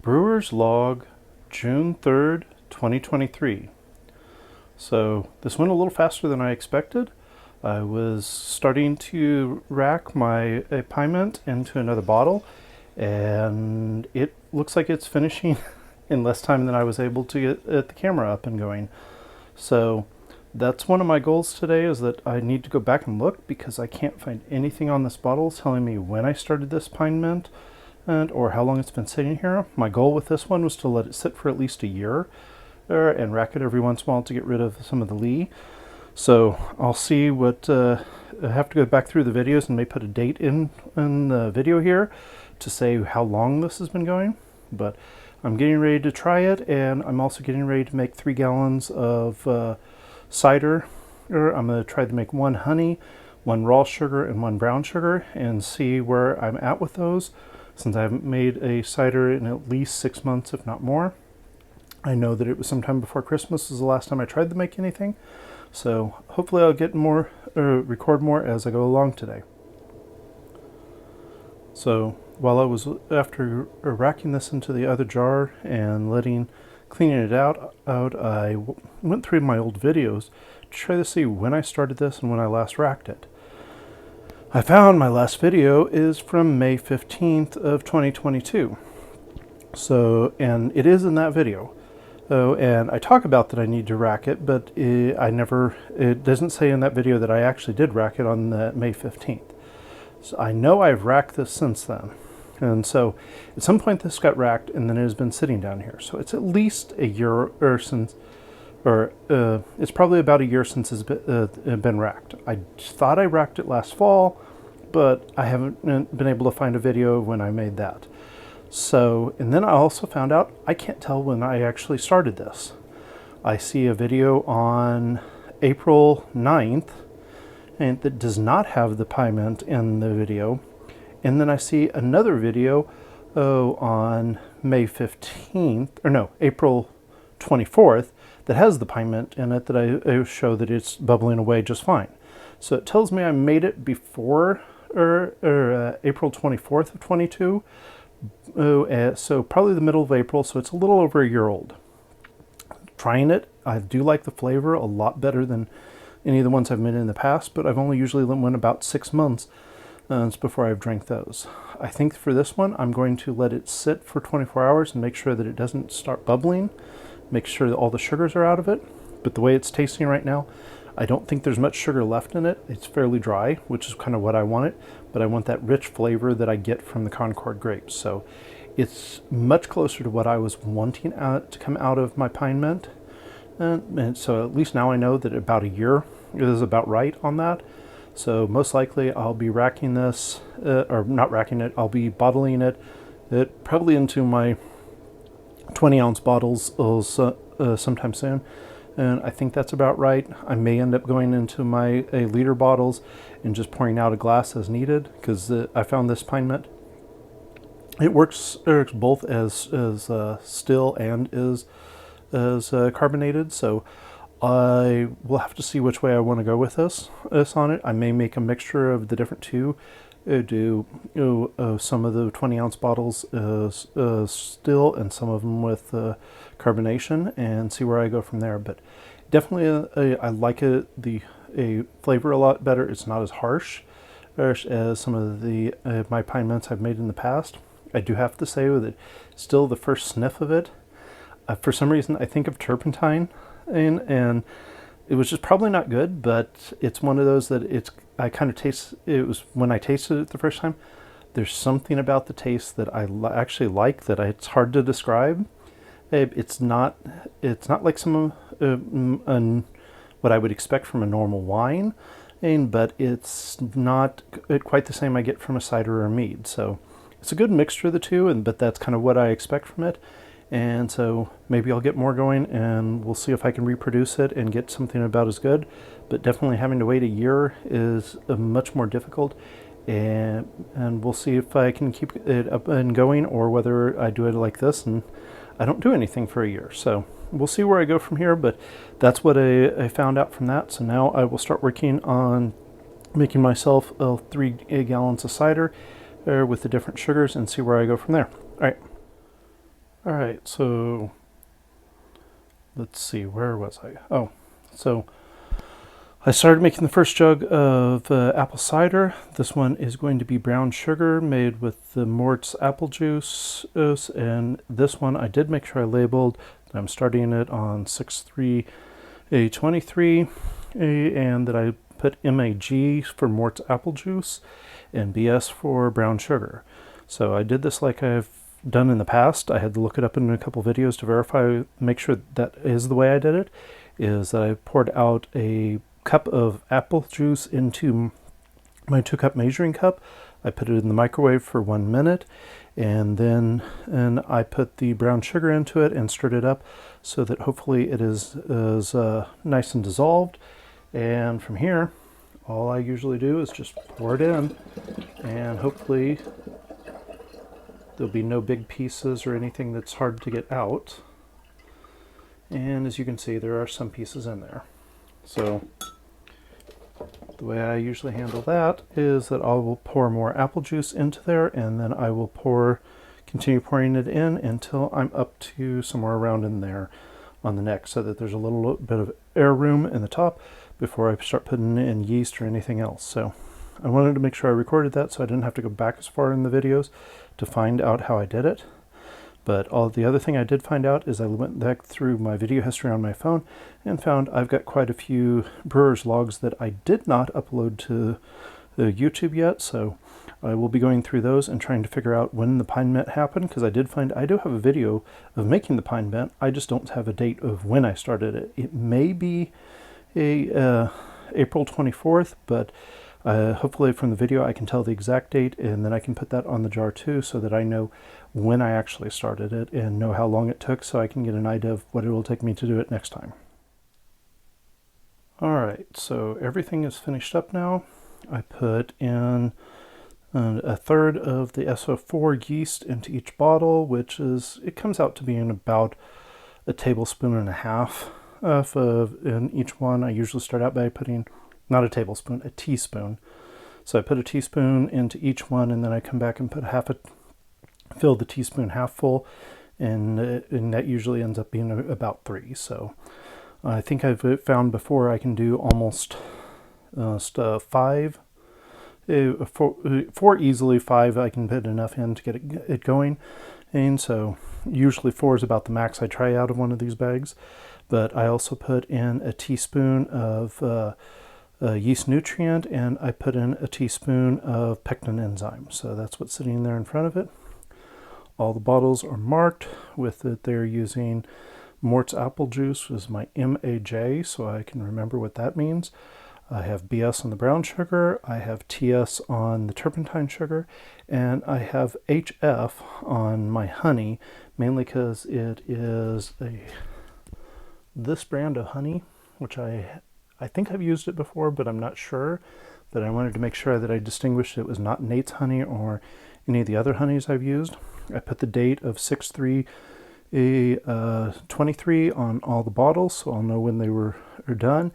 Brewers Log June 3rd, 2023. So this went a little faster than I expected. I was starting to rack my pyment into another bottle, and it looks like it's finishing in less time than I was able to get the camera up and going. So that's one of my goals today, is that I need to go back and look, because I can't find anything on this bottle telling me when I started this pyment or how long it's been sitting here. My goal with this one was to let it sit for at least a year and rack it every once in a while to get rid of some of the lee. So I'll see what I have to go back through the videos and may put a date in the video here to say how long this has been going. But I'm getting ready to try it, and I'm also getting ready to make 3 gallons of cider. I'm going to try to make 1 honey, 1 raw sugar, and 1 brown sugar, and see where I'm at with those, since I haven't made a cider in at least 6 months, if not more. I know that it was sometime before Christmas was the last time I tried to make anything, so hopefully I'll get more, record more as I go along today. So while I was after racking this into the other jar and cleaning it out, I went through my old videos to try to see when I started this and when I last racked it. I found my last video is from May 15th of 2022. So, and it is in that video. Oh, and I talk about that I need to rack it, but it doesn't say in that video that I actually did rack it on the May 15th. So I know I've racked this since then. And so at some point this got racked, and then it has been sitting down here. So it's at least a year it's probably about a year since it's been racked. I thought I racked it last fall, but I haven't been able to find a video of when I made that. So, and then I also found out I can't tell when I actually started this. I see a video on April 9th, and that does not have the pyment in the video. And then I see another video on May 15th, or no, April 24th, that has the pyment in it, that I show that it's bubbling away just fine. So it tells me I made it before April 24th of 22. So probably the middle of April, so it's a little over a year old. Trying it, I do like the flavor a lot better than any of the ones I've made in the past, but I've only usually went about 6 months before I've drank those. I think for this one, I'm going to let it sit for 24 hours and make sure that it doesn't start bubbling, make sure that all the sugars are out of it. But the way it's tasting right now, I don't think there's much sugar left in it. It's fairly dry, which is kind of what I wanted, but I want that rich flavor that I get from the Concord grapes. So it's much closer to what I was wanting to come out of my pyment. And so at least now I know that about a year is about right on that. So most likely I'll be racking this, or not racking it, I'll be bottling it probably into my 20-ounce bottles sometime soon. And I think that's about right. I may end up going into my liter bottles and just pouring out a glass as needed, because I found this pyment, it works both as still and as carbonated. So I will have to see which way I want to go with this on it. I may make a mixture of the different two. Do some of the 20-ounce bottles still, and some of them with carbonation, and see where I go from there. But definitely I like the flavor a lot better. It's not as harsh as some of the my pyments I've made in the past. I do have to say that still the first sniff of it, for some reason I think of turpentine, and it was just probably not good, but it's one of those that I kind of taste. It was when I tasted it the first time, there's something about the taste that I actually like, that it's hard to describe. It's not like some what I would expect from a normal wine, but it's not quite the same I get from a cider or a mead. So it's a good mixture of the two, but that's kind of what I expect from it. And so maybe I'll get more going, and we'll see if I can reproduce it and get something about as good. But definitely having to wait a year is much more difficult. And we'll see if I can keep it up and going, or whether I do it like this and I don't do anything for a year. So we'll see where I go from here, but that's what I found out from that. So now I will start working on making myself 3 gallons of cider with the different sugars, and see where I go from there. All right. All right, so let's see, where was I? Oh, so I started making the first jug of apple cider. This one is going to be brown sugar made with the Mort's apple juice. And this one I did make sure I labeled. I'm starting it on 6/3/23, and that I put MAG for Mort's apple juice and BS for brown sugar. So I did this like I've done in the past. I had to look it up in a couple videos to verify, make sure that is the way I did it, is that I poured out a cup of apple juice into my 2-cup measuring cup. I put it in the microwave for 1 minute, and then I put the brown sugar into it and stirred it up so that hopefully it is nice and dissolved. And from here, all I usually do is just pour it in, and hopefully there'll be no big pieces or anything that's hard to get out. And as you can see, there are some pieces in there. So the way I usually handle that is that I will pour more apple juice into there, and then I will continue pouring it in until I'm up to somewhere around in there on the neck, so that there's a little bit of air room in the top before I start putting in yeast or anything else. So I wanted to make sure I recorded that so I didn't have to go back as far in the videos to find out how I did it. But the other thing I did find out is I went back through my video history on my phone and found I've got quite a few Brewers logs that I did not upload to YouTube yet. So I will be going through those and trying to figure out when the pyment happened, because I did find I do have a video of making the pyment. I just don't have a date of when I started it. It may be April 24th, but hopefully from the video I can tell the exact date, and then I can put that on the jar too, so that I know when I actually started it and know how long it took, so I can get an idea of what it will take me to do it next time. Alright, so everything is finished up now. I put in a third of the SO4 yeast into each bottle, which it comes out to being about a tablespoon and a half in each one. I usually start out by putting, not a tablespoon, a teaspoon. So I put a teaspoon into each one, and then I come back and put fill the teaspoon half full, and that usually ends up being about 3. So I think I've found before I can do almost 5, 4 easily. 5 I can put enough in to get it going, and so usually 4 is about the max I try out of one of these bags. But I also put in a teaspoon of yeast nutrient, and I put in a teaspoon of pectin enzyme. So that's what's sitting there in front of it. All the bottles are marked with it. They're using Mort's apple juice as my MAJ, so I can remember what that means. I have BS on the brown sugar, I have TS on the turpentine sugar, and I have HF on my honey, mainly because it is this brand of honey, which I think I've used it before, but I'm not sure. But I wanted to make sure that I distinguished it was not Nate's honey or any of the other honeys I've used. I put the date of 6/3/23 on all the bottles, so I'll know when they are done.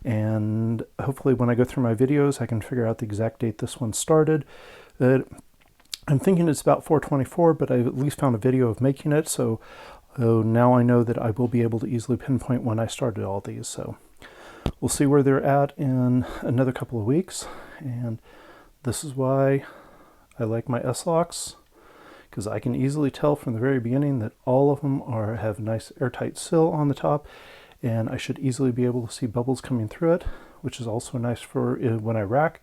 And hopefully when I go through my videos, I can figure out the exact date this one started. I'm thinking it's about 4/24, but I've at least found a video of making it, so now I know that I will be able to easily pinpoint when I started all these. So we'll see where they're at in another couple of weeks, and this is why I like my S-locks, because I can easily tell from the very beginning that all of them have nice airtight seal on the top, and I should easily be able to see bubbles coming through it, which is also nice for when I rack.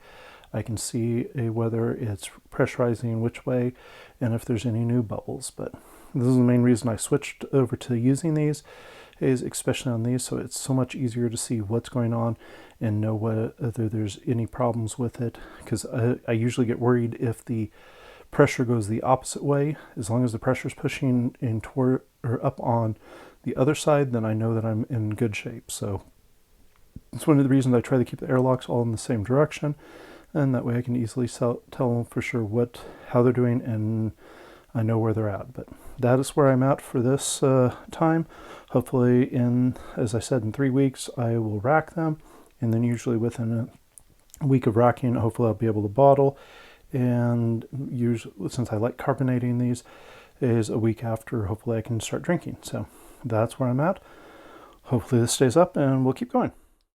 I can see whether it's pressurizing which way and if there's any new bubbles. But this is the main reason I switched over to using these, is especially on these, so it's so much easier to see what's going on and know whether there's any problems with it, because I usually get worried if the pressure goes the opposite way. As long as the pressure is pushing in toward or up on the other side, then I know that I'm in good shape. So it's one of the reasons I try to keep the airlocks all in the same direction, and that way I can easily tell for sure how they're doing, and I know where they're at. But that is where I'm at for this time. Hopefully as I said, in 3 weeks I will rack them, and then usually within a week of racking, hopefully I'll be able to bottle. And usually, since I like carbonating these, is a week after hopefully I can start drinking. So that's where I'm at. Hopefully this stays up and we'll keep going.